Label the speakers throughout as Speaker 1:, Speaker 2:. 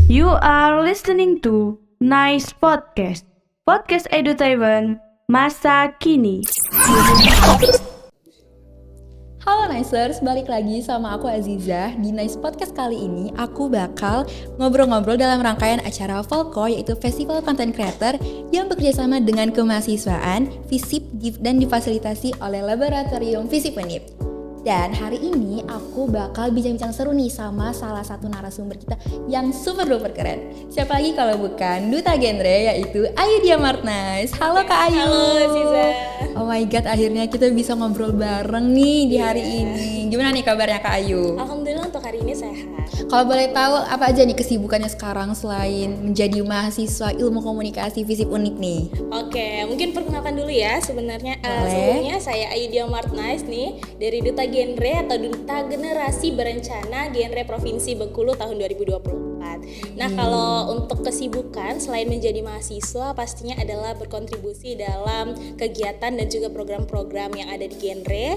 Speaker 1: You are listening to Nice Podcast. Podcast Edu Taiwan, masa kini.
Speaker 2: Halo Nicers, balik lagi sama aku Aziza. Di Nice Podcast kali ini aku bakal ngobrol-ngobrol dalam rangkaian acara Volko, yaitu Festival Content Creator yang bekerjasama dengan kemahasiswaan, FISIP dan difasilitasi oleh Laboratorium FISIP Unip. Dan hari ini aku bakal bincang-bincang seru nih sama salah satu narasumber kita yang super duper keren. Siapa lagi kalau bukan Duta Genre, yaitu Ayu Diamartnais. Halo Kak Ayu.
Speaker 3: Halo Ziza.
Speaker 2: Oh my god, akhirnya kita bisa ngobrol bareng nih di hari ini. Gimana nih kabarnya Kak Ayu?
Speaker 3: Alhamdulillah untuk hari ini sehat.
Speaker 2: Kalau boleh tahu apa aja nih kesibukannya sekarang selain menjadi mahasiswa ilmu komunikasi FISIP Unip nih?
Speaker 3: Oke, mungkin perkenalkan dulu ya sebenarnya.
Speaker 2: Boleh.
Speaker 3: Sebelumnya saya Ayu Diamartnais nih dari Duta Genre atau Duta Generasi Berencana Genre Provinsi Bengkulu tahun 2024. Nah, kalau untuk kesibukan selain menjadi mahasiswa pastinya adalah berkontribusi dalam kegiatan dan juga program-program yang ada di Genre.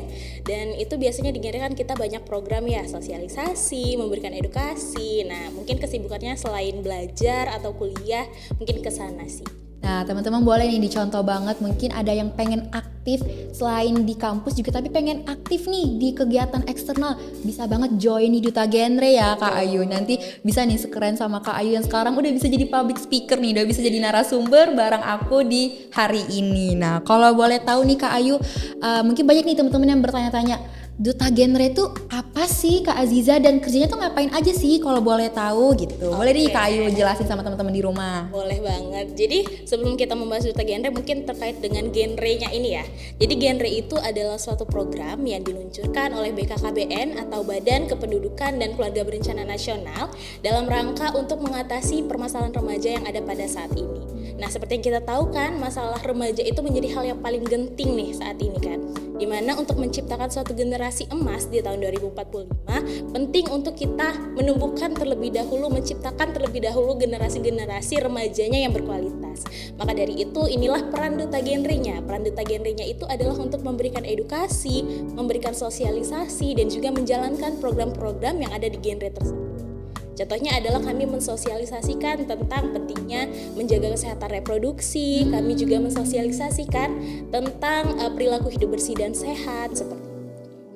Speaker 3: Dan itu biasanya di Genre kan kita banyak program ya, sosialisasi, memberikan edukasi. Nah, mungkin kesibukannya selain belajar atau kuliah mungkin ke sana sih.
Speaker 2: Nah teman-teman boleh nih dicontoh banget, mungkin ada yang pengen aktif selain di kampus juga tapi pengen aktif nih di kegiatan eksternal, bisa banget join di Duta Genre ya Kak Ayu. Nanti bisa nih sekeren sama Kak Ayu yang sekarang udah bisa jadi public speaker nih, udah bisa jadi narasumber bareng aku di hari ini. Nah kalau boleh tahu nih Kak Ayu, mungkin banyak nih teman-teman yang bertanya-tanya, Duta Genre itu apa sih Kak Aziza dan kerjanya tuh ngapain aja sih kalau boleh tahu gitu. Boleh nih Kak Ayu jelasin sama teman-teman di rumah.
Speaker 3: Boleh banget. Jadi sebelum kita membahas Duta Genre mungkin terkait dengan genrenya ini ya. Jadi genre itu adalah suatu program yang diluncurkan oleh BKKBN atau Badan Kependudukan dan Keluarga Berencana Nasional dalam rangka untuk mengatasi permasalahan remaja yang ada pada saat ini. Nah, seperti yang kita tahu kan, masalah remaja itu menjadi hal yang paling genting nih saat ini kan. Dimana untuk menciptakan suatu generasi emas di tahun 2045 penting untuk kita menumbuhkan terlebih dahulu, menciptakan terlebih dahulu generasi-generasi remajanya yang berkualitas. Maka dari itu inilah peran Duta Genre-nya. Peran Duta Genre-nya itu adalah untuk memberikan edukasi, memberikan sosialisasi dan juga menjalankan program-program yang ada di genre tersebut. Contohnya adalah kami mensosialisasikan tentang pentingnya menjaga kesehatan reproduksi, kami juga mensosialisasikan tentang perilaku hidup bersih dan sehat seperti itu.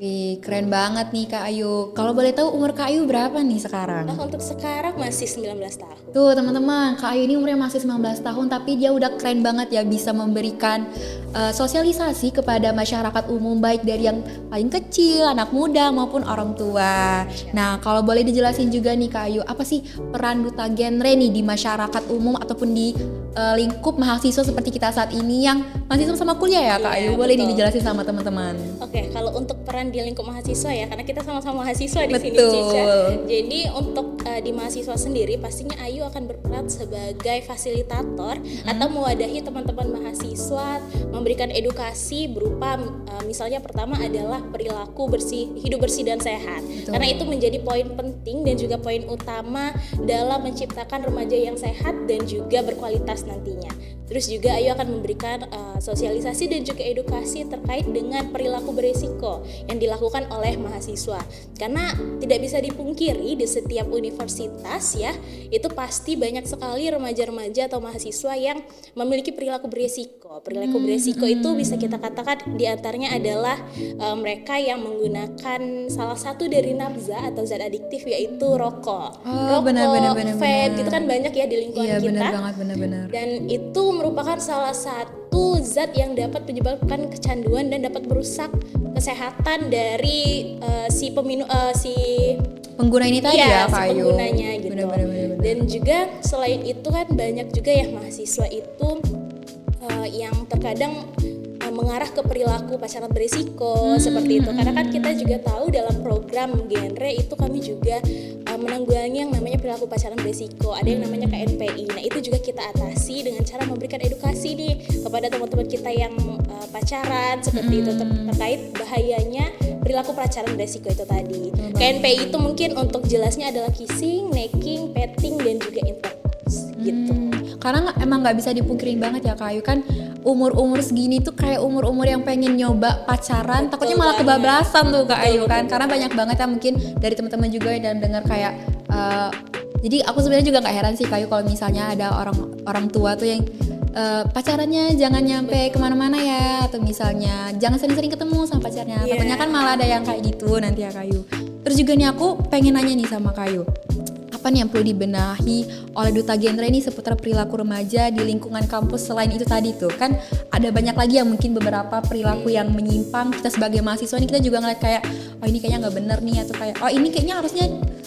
Speaker 2: Wih, keren banget nih Kak Ayu. Kalau boleh tahu umur Kak Ayu berapa nih sekarang?
Speaker 3: Nah, untuk sekarang masih 19 tahun.
Speaker 2: Tuh teman-teman, Kak Ayu ini umurnya masih 19 tahun tapi dia udah keren banget ya bisa memberikan sosialisasi kepada masyarakat umum, baik dari yang paling kecil, anak muda maupun orang tua. Nah, kalau boleh dijelasin juga nih Kak Ayu, apa sih peran Duta Genre nih di masyarakat umum ataupun di lingkup mahasiswa seperti kita saat ini yang masih sama-sama kuliah ya Kak Ayu? Boleh nih dijelasin sama teman-teman.
Speaker 3: Oke, kalau untuk peran di lingkup mahasiswa ya, karena kita sama-sama mahasiswa di sini
Speaker 2: Betul.
Speaker 3: Cica. Jadi untuk di mahasiswa sendiri pastinya Ayu akan berperan sebagai fasilitator atau mewadahi teman-teman mahasiswa, memberikan edukasi berupa misalnya pertama adalah perilaku bersih, hidup bersih dan sehat.
Speaker 2: Betul.
Speaker 3: Karena itu menjadi poin penting dan juga poin utama dalam menciptakan remaja yang sehat dan juga berkualitas nantinya. Terus juga Ayu akan memberikan sosialisasi dan juga edukasi terkait dengan perilaku berisiko yang dilakukan oleh mahasiswa. Karena tidak bisa dipungkiri di setiap universitas ya, itu pasti banyak sekali remaja-remaja atau mahasiswa yang memiliki perilaku berisiko. Perilaku berisiko itu bisa kita katakan diantaranya adalah mereka yang menggunakan salah satu dari nafza atau zat adiktif yaitu rokok.
Speaker 2: Oh,
Speaker 3: Rokok,
Speaker 2: benar.
Speaker 3: vape, gitu kan banyak ya di lingkungan
Speaker 2: Iya,
Speaker 3: kita.
Speaker 2: benar.
Speaker 3: Dan itu merupakan salah satu zat yang dapat menyebabkan kecanduan dan dapat merusak kesehatan dari si
Speaker 2: Pengguna ini tadi ya
Speaker 3: si
Speaker 2: Kak Ayu.
Speaker 3: penggunanya gitu.
Speaker 2: Benar.
Speaker 3: Dan juga selain itu kan banyak juga ya mahasiswa itu yang terkadang mengarah ke perilaku pacaran berisiko seperti itu. Karena kan kita juga tahu dalam program genre itu kami juga menanggulangi yang namanya perilaku pacaran berisiko. Ada yang namanya KNPI. Nah, itu juga kita atasi dengan cara memberikan edukasi nih kepada teman-teman kita yang pacaran seperti itu terkait bahayanya perilaku pacaran berisiko itu tadi. KNPI itu mungkin untuk jelasnya adalah kissing, necking, petting dan juga intercourse gitu.
Speaker 2: Karena emang nggak bisa dipungkirin banget ya Kak Ayu, kan umur-umur segini tuh kayak umur-umur yang pengen nyoba pacaran, takutnya malah kebablasan tuh Kak Ayu kan. Karena banyak banget ya mungkin dari teman-teman juga yang dengar kayak jadi aku sebenarnya juga nggak heran sih Kak Ayu kalau misalnya ada orang tua tuh yang pacarannya jangan nyampe kemana-mana ya, atau misalnya jangan sering-sering ketemu sama pacarnya. Takutnya kan malah ada yang kayak gitu nanti ya Kak Ayu. Terus juga nih aku pengen nanya nih sama Kak Ayu, apa nih yang perlu dibenahi oleh Duta Genre ini seputar perilaku remaja di lingkungan kampus selain itu tadi tuh? Kan ada banyak lagi yang mungkin beberapa perilaku yang menyimpang. Kita sebagai mahasiswa ini kita juga ngeliat kayak, oh ini kayaknya nggak bener nih, atau kayak, oh ini kayaknya harusnya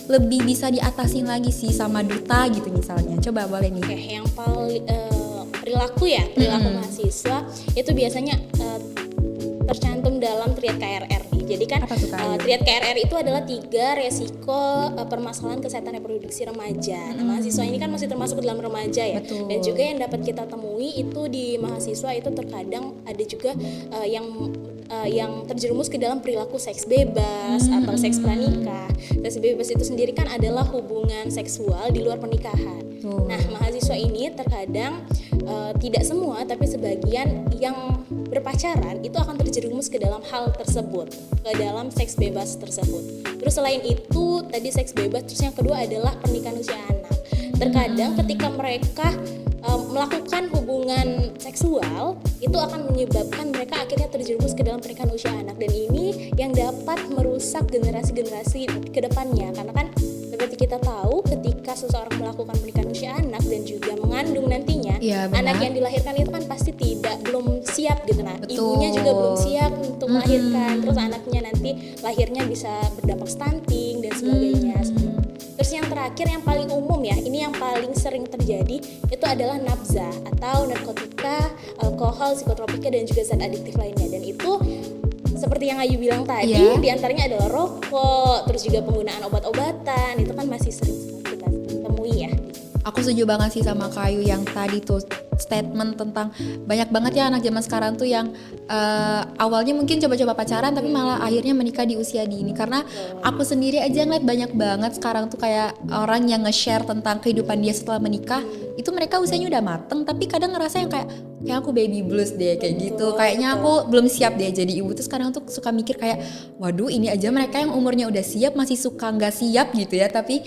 Speaker 2: lebih bisa diatasin lagi sih sama Duta gitu misalnya. Coba boleh nih.
Speaker 3: Oke, yang paling perilaku mahasiswa itu biasanya tercantum dalam triad KRR nih. Jadi kan triad KRR itu adalah 3 resiko permasalahan kesehatan reproduksi remaja. Nah, mahasiswa ini kan masih termasuk dalam remaja ya.
Speaker 2: Betul.
Speaker 3: Dan juga yang dapat kita temui itu di mahasiswa itu terkadang ada juga yang terjerumus ke dalam perilaku seks bebas atau seks pranikah. Seks bebas itu sendiri kan adalah hubungan seksual di luar pernikahan. Nah, mahasiswa ini terkadang tidak semua tapi sebagian yang berpacaran itu akan terjerumus ke dalam hal tersebut, ke dalam seks bebas tersebut. Terus selain itu tadi seks bebas, terus yang kedua adalah pernikahan usia anak. Terkadang ketika mereka melakukan hubungan seksual itu akan menyebabkan mereka akhirnya terjerumus ke dalam pernikahan usia anak, dan ini yang dapat merusak generasi-generasi ke depannya. Karena kan seperti kita tahu ketika seseorang melakukan pernikahan usia anak dan juga mengandung nantinya, anak yang dilahirkan itu kan pasti belum siap gitu. Nah, ibunya juga belum siap untuk melahirkan, terus anaknya nanti lahirnya bisa berdampak stunting dan sebagainya. Terus yang terakhir yang paling umum ya, ini yang paling sering terjadi itu adalah nabza atau narkotika, alkohol, psikotropika dan juga zat adiktif lainnya. Dan itu seperti yang Ayu bilang tadi, diantaranya adalah rokok, terus juga penggunaan obat-obatan, itu kan masih sering kita temui ya.
Speaker 2: Aku setuju banget sih sama Kak Ayu yang tadi tuh statement tentang banyak banget ya anak zaman sekarang tuh yang awalnya mungkin coba-coba pacaran tapi malah akhirnya menikah di usia dini. Karena aku sendiri aja ngeliat banyak banget sekarang tuh kayak orang yang nge-share tentang kehidupan dia setelah menikah, itu mereka usianya udah mateng tapi kadang ngerasa yang kayak aku baby blues deh kayak gitu. Kayaknya aku belum siap deh jadi ibu. Terus sekarang tuh suka mikir kayak, waduh ini aja mereka yang umurnya udah siap masih suka nggak siap gitu ya. Tapi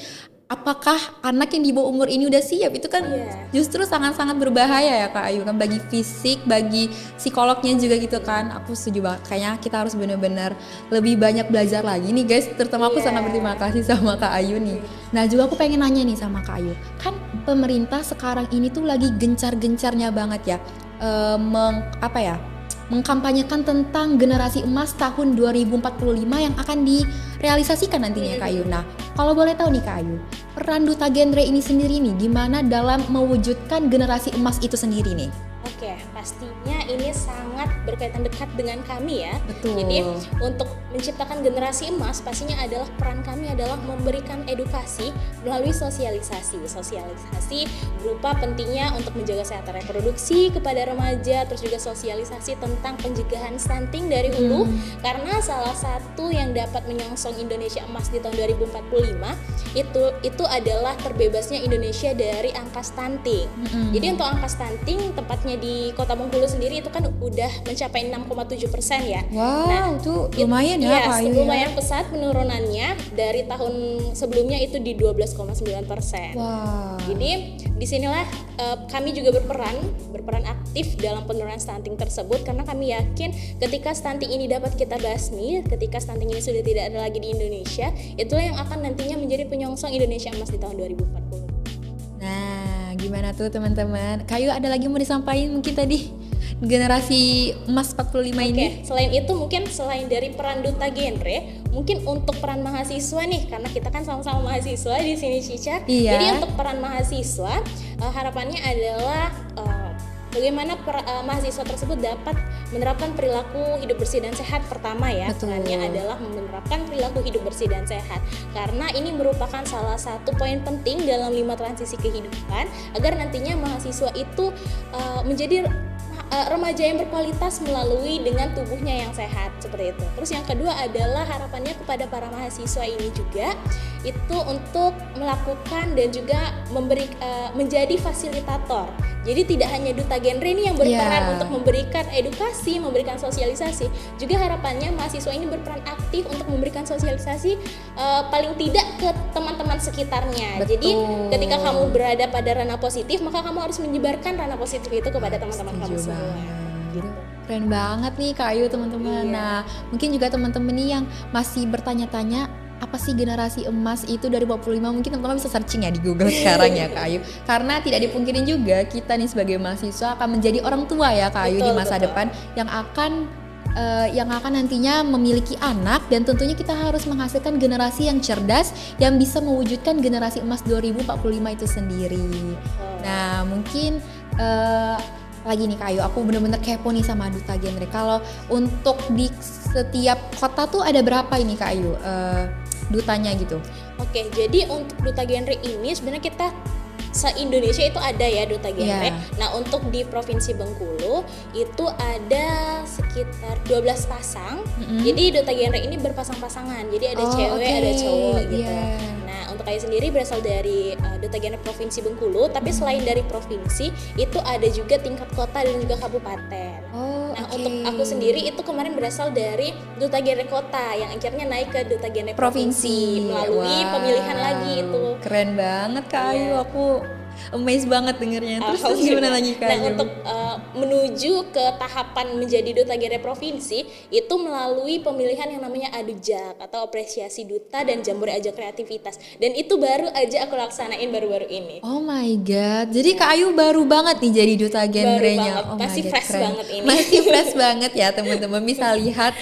Speaker 2: apakah anak yang di bawah umur ini udah siap? Itu kan justru sangat-sangat berbahaya ya Kak Ayu kan, bagi fisik, bagi psikolognya juga gitu kan. Aku setuju banget, kayaknya kita harus benar-benar lebih banyak belajar lagi nih guys. Terutama aku sangat berterima kasih sama Kak Ayu nih. Nah juga aku pengen nanya nih sama Kak Ayu, kan pemerintah sekarang ini tuh lagi gencar-gencarnya banget ya mengkampanyekan tentang generasi emas tahun 2045 yang akan direalisasikan nantinya Kak Ayu. Nah, kalau boleh tahu nih Kak Ayu, peran Duta Genre ini sendiri nih gimana dalam mewujudkan generasi emas itu sendiri nih?
Speaker 3: Oke, pastinya ini sangat berkaitan dekat dengan kami ya.
Speaker 2: Betul.
Speaker 3: Jadi untuk menciptakan generasi emas pastinya adalah peran kami adalah memberikan edukasi melalui sosialisasi berupa pentingnya untuk menjaga kesehatan reproduksi kepada remaja, terus juga sosialisasi tentang pencegahan stunting dari hulu, karena salah satu yang dapat menyongsong Indonesia emas di tahun 2045 itu adalah terbebasnya Indonesia dari angka stunting. Jadi untuk angka stunting tepatnya di Kota Bengkulu sendiri itu kan udah mencapai 6,7% ya.
Speaker 2: Wow, itu lumayan ya Kak Ayu.
Speaker 3: Lumayan pesat penurunannya dari tahun sebelumnya itu di 12,9%.
Speaker 2: Wow.
Speaker 3: Jadi disinilah kami juga berperan aktif dalam penurunan stunting tersebut, karena kami yakin ketika stunting ini dapat kita basmi, ketika stunting ini sudah tidak ada lagi di Indonesia, itulah yang akan nantinya menjadi penyongsong Indonesia emas di tahun 2040.
Speaker 2: Nah, gimana tuh teman-teman? Kayu ada lagi mau disampaikan mungkin tadi generasi emas 45 ini?
Speaker 3: Selain itu mungkin selain dari peran Duta Genre, mungkin untuk peran mahasiswa nih, karena kita kan sama-sama mahasiswa di sini Cica.
Speaker 2: Iya.
Speaker 3: Jadi untuk peran mahasiswa harapannya adalah bagaimana mahasiswa tersebut dapat menerapkan perilaku hidup bersih dan sehat. Pertama ya, perannya adalah menerapkan perilaku hidup bersih dan sehat, karena ini merupakan salah satu poin penting dalam 5 transisi kehidupan agar nantinya mahasiswa itu menjadi remaja yang berkualitas melalui dengan tubuhnya yang sehat seperti itu. Terus yang kedua adalah harapannya kepada para mahasiswa ini juga itu untuk melakukan dan juga menjadi fasilitator. Jadi tidak hanya duta genre ini yang berperan untuk memberikan edukasi, memberikan sosialisasi, juga harapannya mahasiswa ini berperan aktif untuk memberikan sosialisasi paling tidak ke teman-teman sekitarnya.
Speaker 2: Betul.
Speaker 3: Jadi ketika kamu berada pada ranah positif, maka kamu harus menyebarkan ranah positif itu kepada teman-teman kamu semua. Gitu.
Speaker 2: Keren banget nih Kak Ayu teman-teman.
Speaker 3: Iya.
Speaker 2: Nah mungkin juga teman-teman nih yang masih bertanya-tanya apa sih generasi emas itu 2025, mungkin teman-teman bisa searching ya di Google sekarang ya Kak Ayu. Karena tidak dipungkirin juga kita nih sebagai mahasiswa akan menjadi orang tua ya Kak Ayu di masa depan yang akan nantinya memiliki anak, dan tentunya kita harus menghasilkan generasi yang cerdas yang bisa mewujudkan generasi emas 2045 itu sendiri. Nah mungkin lagi nih Kak Ayu, aku bener-bener kepo nih sama duta genre. Kalau untuk di setiap kota tuh ada berapa ini Kak Ayu dutanya gitu?
Speaker 3: Oke, jadi untuk duta genre ini sebenarnya kita se-Indonesia itu ada ya duta genre. Nah, untuk di Provinsi Bengkulu itu ada sekitar 12 pasang. Jadi duta genre ini berpasang-pasangan. Jadi ada cewek, ada cowok gitu. Nah, untuk Ayu sendiri berasal dari duta genre Provinsi Bengkulu, tapi selain dari provinsi itu ada juga tingkat kota dan juga kabupaten. Nah, untuk aku sendiri itu kemarin berasal dari duta genre kota yang akhirnya naik ke duta genre provinsi melalui pemilihan lagi itu.
Speaker 2: Keren banget Kak Ayu, aku amazed banget dengernya. Terus gimana lagi Kak Ayu?
Speaker 3: Nah, untuk menuju ke tahapan menjadi duta genre provinsi itu melalui pemilihan yang namanya Adujak atau apresiasi duta dan jambore ajak kreativitas, dan itu baru aja aku laksanain baru-baru ini.
Speaker 2: Oh my god, jadi Kak Ayu baru banget nih jadi duta genrenya.
Speaker 3: Baru banget, masih fresh banget ini.
Speaker 2: Masih fresh banget ya teman-teman, bisa lihat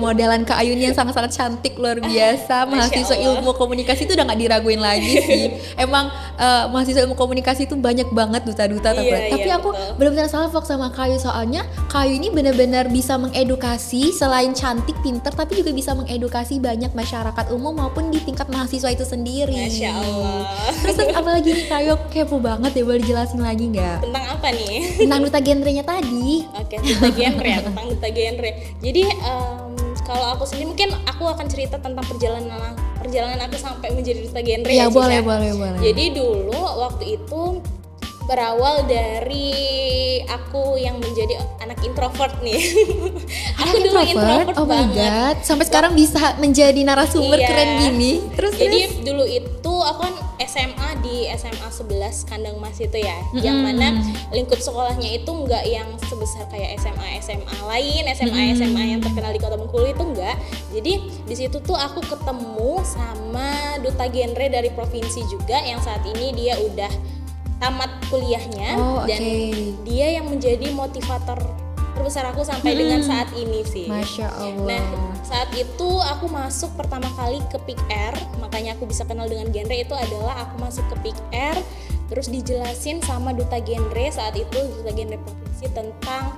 Speaker 2: modelan Kak Ayu ini yang sangat-sangat cantik luar biasa. Mahasiswa ilmu komunikasi itu udah gak diraguin lagi sih. Emang mahasiswa ilmu komunikasi itu banyak banget duta-duta. Tapi aku benar-benar salfok sama Kak Ayu, soalnya Kak Ayu ini benar-benar bisa mengedukasi, selain cantik, pinter, tapi juga bisa mengedukasi banyak masyarakat umum maupun di tingkat mahasiswa itu sendiri.
Speaker 3: Masya Allah.
Speaker 2: Terus apalagi nih Kak Ayu, aku kepo banget ya, boleh dijelasin lagi nggak?
Speaker 3: Tentang apa nih?
Speaker 2: Tentang duta genrenya tadi.
Speaker 3: Oke, duta genre ya, tentang duta genre. Jadi kalau aku sendiri mungkin aku akan cerita tentang perjalanan aku sampai menjadi duta genre.
Speaker 2: Ya,
Speaker 3: ya
Speaker 2: boleh.
Speaker 3: Jadi dulu waktu itu berawal dari aku yang menjadi anak introvert nih. Aku dulu introvert
Speaker 2: oh my
Speaker 3: banget.
Speaker 2: god, sampai sekarang bisa menjadi narasumber keren gini.
Speaker 3: Jadi dulu itu aku kan SMA di SMA 11 Kandang Mas itu ya, yang mana lingkup sekolahnya itu enggak yang sebesar kayak SMA lain, SMA yang terkenal di Kota Bengkulu itu enggak. Jadi di situ tuh aku ketemu sama duta genre dari provinsi juga, yang saat ini dia udah tamat kuliahnya, dan dia yang menjadi motivator terbesar aku sampai dengan saat ini sih.
Speaker 2: Masya Allah.
Speaker 3: Nah, saat itu aku masuk pertama kali ke Pick Air, makanya aku bisa kenal dengan genre itu adalah aku masuk ke Pick Air, terus dijelasin sama duta genre saat itu, duta genre provinsi, tentang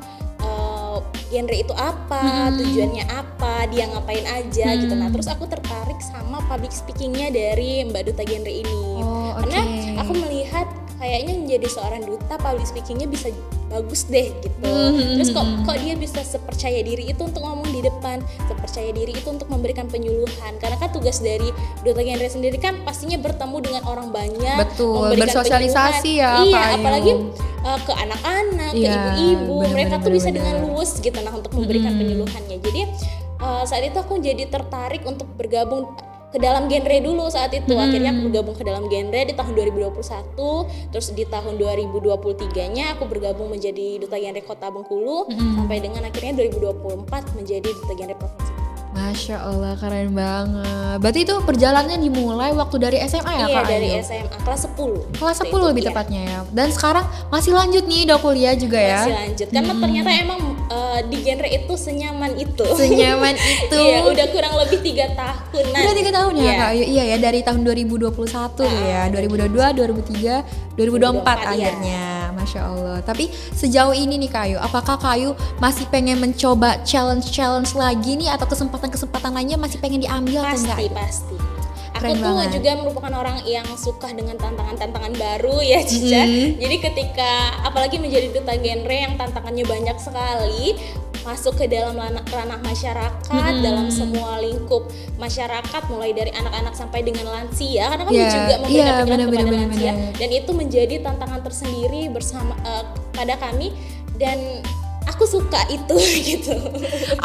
Speaker 3: genre itu apa, tujuannya apa, dia ngapain aja gitu. Nah, terus aku tertarik sama public speakingnya dari Mbak Duta Genre ini, karena aku melihat kayaknya menjadi seorang duta public speakingnya bisa bagus deh gitu. Terus kok dia bisa sepercaya diri itu untuk ngomong di depan, sepercaya diri itu untuk memberikan penyuluhan, karena kan tugas dari duta genre sendiri kan pastinya bertemu dengan orang banyak,
Speaker 2: bersosialisasi ya.
Speaker 3: Iya, apalagi ke anak-anak, ke ibu-ibu, mereka tuh bisa dengan luwes gitu nah untuk memberikan penyuluhannya. Jadi saat itu aku jadi tertarik untuk bergabung ke dalam genre dulu saat itu. Akhirnya aku bergabung ke dalam genre di tahun 2021, terus di tahun 2023-nya aku bergabung menjadi duta genre Kota Bengkulu, sampai dengan akhirnya 2024 menjadi duta genre provinsi.
Speaker 2: Masya Allah, keren banget. Berarti itu perjalanannya dimulai waktu dari SMA ya Kak?
Speaker 3: Iya, dari SMA kelas 10.
Speaker 2: Kelas 10 lebih tepatnya ya. Dan sekarang masih lanjut nih, udah kuliah juga ya?
Speaker 3: Masih lanjut, karena ternyata emang di genre itu senyaman itu.
Speaker 2: Senyaman itu.
Speaker 3: Iya, udah kurang lebih 3 tahunan.
Speaker 2: Udah 3 tahun ya Kak? Iya ya, dari tahun 2021 ya, 2022, 2023, 2024 akhirnya. Masya Allah. Tapi sejauh ini nih Kak Ayu, apakah Kak Ayu masih pengen mencoba challenge lagi nih, atau kesempatan lainnya masih pengen diambil atau enggak?
Speaker 3: Pasti. Aku tuh juga merupakan orang yang suka dengan tantangan-tantangan baru ya Cica. Jadi ketika apalagi menjadi duta genre yang tantangannya banyak sekali, masuk ke dalam ranah masyarakat, dalam semua lingkup masyarakat, mulai dari anak-anak sampai dengan lansia, karena kami juga memberikan pikiran kepada lansia, dan itu menjadi tantangan tersendiri bersama pada kami, dan aku suka itu gitu.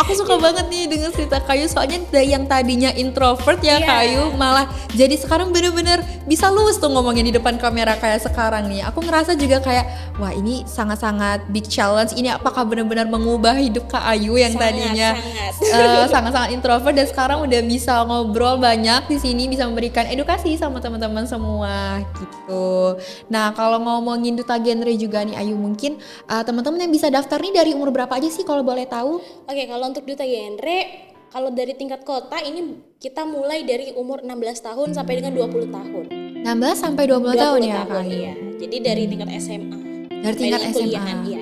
Speaker 2: Aku suka banget nih dengan cerita Kayu, soalnya yang tadinya introvert ya Kayu malah jadi sekarang bener-bener bisa luwes tuh ngomongin di depan kamera kayak sekarang nih. Aku ngerasa juga kayak wah ini sangat-sangat big challenge. Ini apakah benar-benar mengubah hidup Kak Ayu yang tadinya sangat-sangat introvert dan sekarang udah bisa ngobrol banyak di sini, bisa memberikan edukasi sama teman-teman semua gitu. Nah kalau ngomongin Duta Genre juga nih Ayu, mungkin teman-teman yang bisa daftar nih dari umur berapa aja sih kalau boleh tahu?
Speaker 3: Oke, kalau untuk Duta Genre, kalau dari tingkat kota ini kita mulai dari umur 16 tahun sampai dengan 20 tahun.
Speaker 2: 16 sampai 20 tahun ya Kak?
Speaker 3: Iya. Jadi dari tingkat SMA.
Speaker 2: Dari tingkat SMA.
Speaker 3: Iya.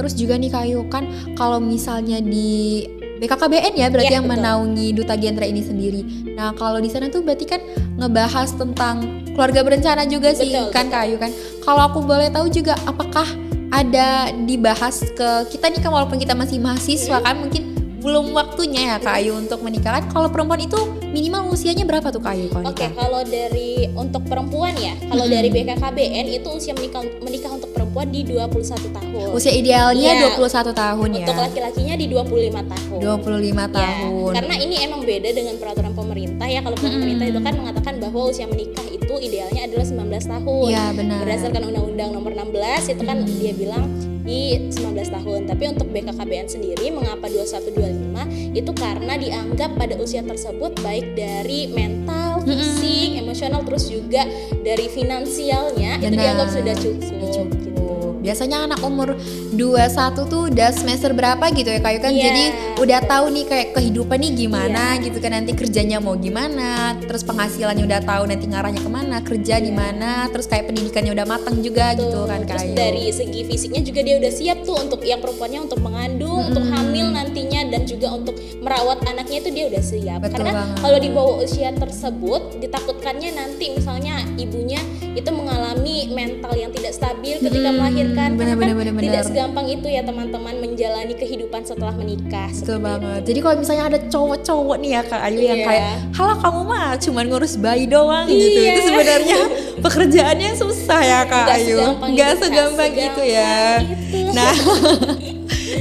Speaker 2: Terus juga nih Kayu, kan kalau misalnya di BKKBN ya berarti yang menaungi Duta Genre ini sendiri. Nah kalau di sana tuh berarti kan ngebahas tentang keluarga berencana juga sih kan Kayu kan. Kalau aku boleh tahu juga, apakah ada dibahas ke kita nih kan, walaupun kita masih mahasiswa kan mungkin belum waktunya ya Kak Ayu untuk menikah kan. Kalau perempuan itu minimal usianya berapa tuh Kak Ayu?
Speaker 3: Oke, kalau dari untuk perempuan ya, kalau dari BKKBN itu usia menikah untuk perempuan di 21 tahun.
Speaker 2: Usia idealnya 21 tahun ya.
Speaker 3: Untuk laki-lakinya di 25 tahun.
Speaker 2: 25 tahun.
Speaker 3: Karena ini emang beda dengan peraturan pemerintah ya. Kalau pemerintah itu kan mengatakan bahwa usia menikah itu idealnya adalah 19 tahun.
Speaker 2: Iya, benar.
Speaker 3: Berdasarkan Undang-Undang Nomor 16 itu kan dia bilang di 19 tahun. Tapi untuk BKKBN sendiri mengapa 21-25 itu karena dianggap pada usia tersebut baik dari mental, fisik, emosional, terus juga dari finansialnya itu dianggap sudah cukup. Gitu.
Speaker 2: Biasanya anak umur 21 tuh udah semester berapa gitu ya Kayu kan, jadi udah tahu nih kayak kehidupan nih gimana gitu kan, nanti kerjanya mau gimana, terus penghasilannya udah tahu nanti ngarahnya kemana, kerja di mana, terus kayak pendidikannya udah matang juga gitu kan Kayu.
Speaker 3: Terus dari segi fisiknya juga dia udah siap tuh untuk yang perempuannya untuk mengandung, untuk hamil nantinya, dan juga untuk merawat anaknya itu dia udah siap.
Speaker 2: Betul
Speaker 3: karena
Speaker 2: banget.
Speaker 3: kalau di bawah usia tersebut ditakutkannya nanti misalnya ibunya itu mengalami mental yang tidak stabil ketika melahirkan. Karena kan tidak segampang itu ya teman-teman menjalani kehidupan setelah menikah.
Speaker 2: Betul banget. Jadi kalau misalnya ada cowok-cowok nih ya Kak Ayu yang kayak halah kamu mah cuman ngurus bayi doang gitu, itu sebenarnya pekerjaannya susah ya Kak Ayu. Gak segampang itu ya. Nah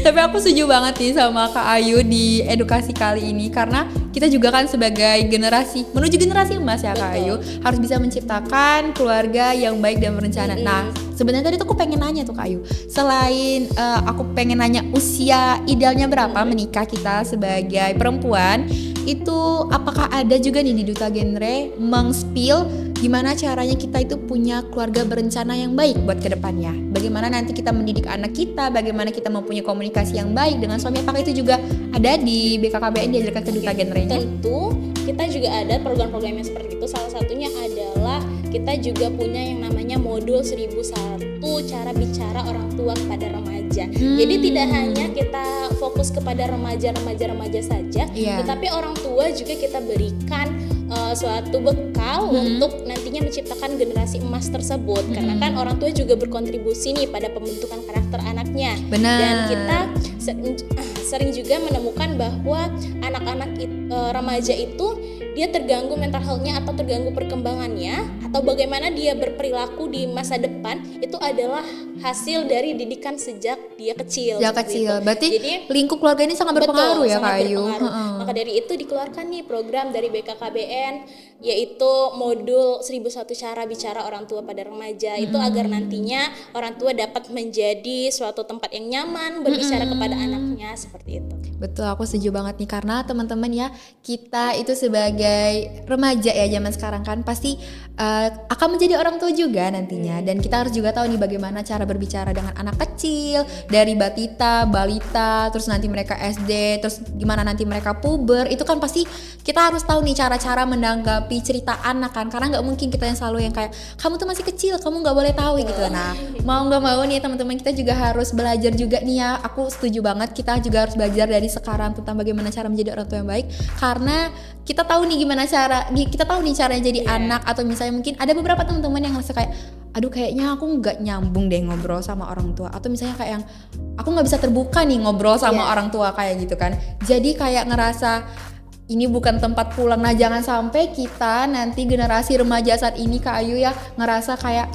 Speaker 2: tapi aku setuju banget nih sama Kak Ayu di edukasi kali ini, karena kita juga kan sebagai generasi menuju generasi emas ya Kak Ayu harus bisa menciptakan keluarga yang baik dan berencana. Nah sebenarnya tadi tuh aku pengen nanya tuh Kak Ayu, selain aku pengen nanya usia idealnya berapa menikah kita sebagai perempuan, itu apakah ada juga nih di Duta Genre meng-spill gimana caranya kita itu punya keluarga berencana yang baik buat kedepannya, bagaimana nanti kita mendidik anak kita, bagaimana kita mempunyai komunikasi yang baik dengan suami, apakah itu juga ada di BKKBN diajarkan ke Duta Genre-nya?
Speaker 3: Tentu kita juga ada program-program yang seperti itu. Salah satunya adalah kita juga punya yang namanya modul 1001 cara bicara orang tua kepada remaja. Jadi tidak hanya kita fokus kepada remaja saja, tetapi orang tua juga kita berikan suatu bekal untuk nantinya menciptakan generasi emas tersebut. Karena kan orang tua juga berkontribusi nih pada pembentukan karakter anaknya.
Speaker 2: Benar.
Speaker 3: Dan kita sering juga menemukan bahwa anak-anak remaja itu dia terganggu mental health-nya atau terganggu perkembangannya atau bagaimana dia berperilaku di masa depan itu adalah hasil dari didikan sejak dia kecil.
Speaker 2: Sejak kecil. Berarti jadi, lingkup keluarga ini sangat berpengaruh ya Kak Ayu.
Speaker 3: Maka dari itu dikeluarkan nih program dari BKKBN yaitu modul 1001 cara bicara orang tua pada remaja itu agar nantinya orang tua dapat menjadi suatu tempat yang nyaman berbicara kepada anaknya seperti itu.
Speaker 2: Betul, aku setuju banget nih, karena teman-teman ya, kita itu sebagai remaja ya zaman sekarang kan pasti akan menjadi orang tua juga nantinya, dan kita harus juga tahu nih bagaimana cara berbicara dengan anak kecil dari batita, balita, terus nanti mereka SD, terus gimana nanti mereka puber. Itu kan pasti kita harus tahu nih cara-cara menanggapi cerita anak kan, karena nggak mungkin kita yang selalu yang kayak kamu tuh masih kecil, kamu nggak boleh tahu gitu. Nah mau nggak mau nih teman-teman, kita juga harus belajar juga nih ya. Aku setuju banget, kita juga harus belajar dari sekarang tentang bagaimana cara menjadi orang tua yang baik, karena kita tahu nih gimana cara, kita tahu nih caranya jadi anak. Atau misalnya mungkin ada beberapa teman-teman yang ngerasa kayak aduh kayaknya aku nggak nyambung deh ngobrol sama orang tua, atau misalnya kayak yang aku nggak bisa terbuka nih ngobrol sama orang tua kayak gitu kan. Jadi kayak ngerasa ini bukan tempat pulang. Nah jangan sampai kita nanti generasi remaja saat ini Kak Ayu ya ngerasa kayak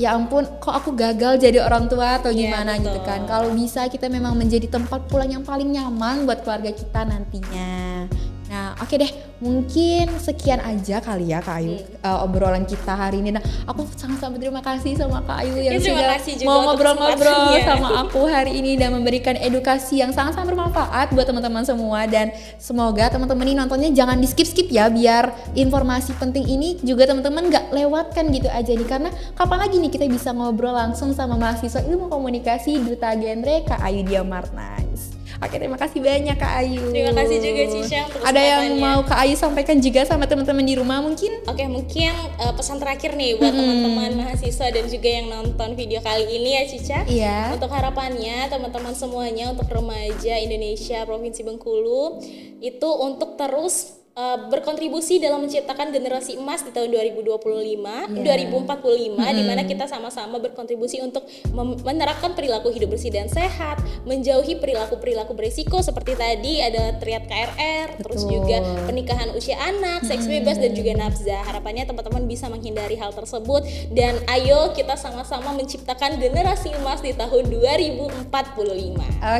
Speaker 2: ya ampun kok aku gagal jadi orang tua atau gimana gitu kan. Kalau bisa kita memang menjadi tempat pulang yang paling nyaman buat keluarga kita nantinya. Nah oke deh, mungkin sekian aja kali ya Kak Ayu obrolan kita hari ini. Nah aku sangat-sangat berterima kasih sama Kak Ayu yang sudah mau ngobrol-ngobrol sama aku hari ini dan memberikan edukasi yang sangat-sangat bermanfaat buat teman-teman semua. Dan semoga teman-teman ini nontonnya jangan di skip-skip ya, biar informasi penting ini juga teman-teman gak lewatkan gitu aja nih. Karena kapan lagi nih kita bisa ngobrol langsung sama mahasiswa ilmu komunikasi Duta Genre Kak Ayu Diamarnais. Oke, terima kasih banyak Kak Ayu.
Speaker 3: Terima kasih juga Cisha untuk
Speaker 2: Ada yang mau Kak Ayu sampaikan juga sama teman-teman di rumah mungkin?
Speaker 3: Oke, mungkin pesan terakhir nih buat teman-teman mahasiswa dan juga yang nonton video kali ini ya Cica.
Speaker 2: Iya.
Speaker 3: Untuk harapannya teman-teman semuanya, untuk remaja Indonesia Provinsi Bengkulu itu untuk terus berkontribusi dalam menciptakan generasi emas di tahun 2045, 2045 di mana kita sama-sama berkontribusi untuk menerapkan perilaku hidup bersih dan sehat, menjauhi perilaku-perilaku berisiko seperti tadi ada triad KRR, terus juga pernikahan usia anak, seks bebas dan juga nafsa. Harapannya teman-teman bisa menghindari hal tersebut dan ayo kita sama-sama menciptakan generasi emas di tahun 2045.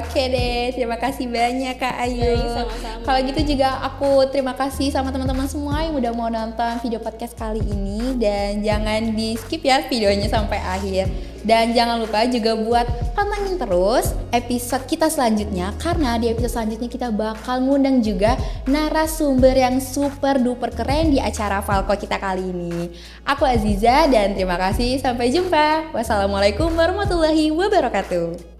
Speaker 2: Oke deh, terima kasih banyak Kak Ayu.
Speaker 3: Sama-sama.
Speaker 2: Kalau gitu juga aku terima kasih sama teman-teman semua yang udah mau nonton video podcast kali ini, dan jangan di skip ya videonya sampai akhir. Dan jangan lupa juga buat pantengin terus episode kita selanjutnya, karena di episode selanjutnya kita bakal ngundang juga narasumber yang super duper keren di acara Falco kita kali ini. Aku Aziza dan terima kasih, sampai jumpa. Wassalamualaikum warahmatullahi wabarakatuh.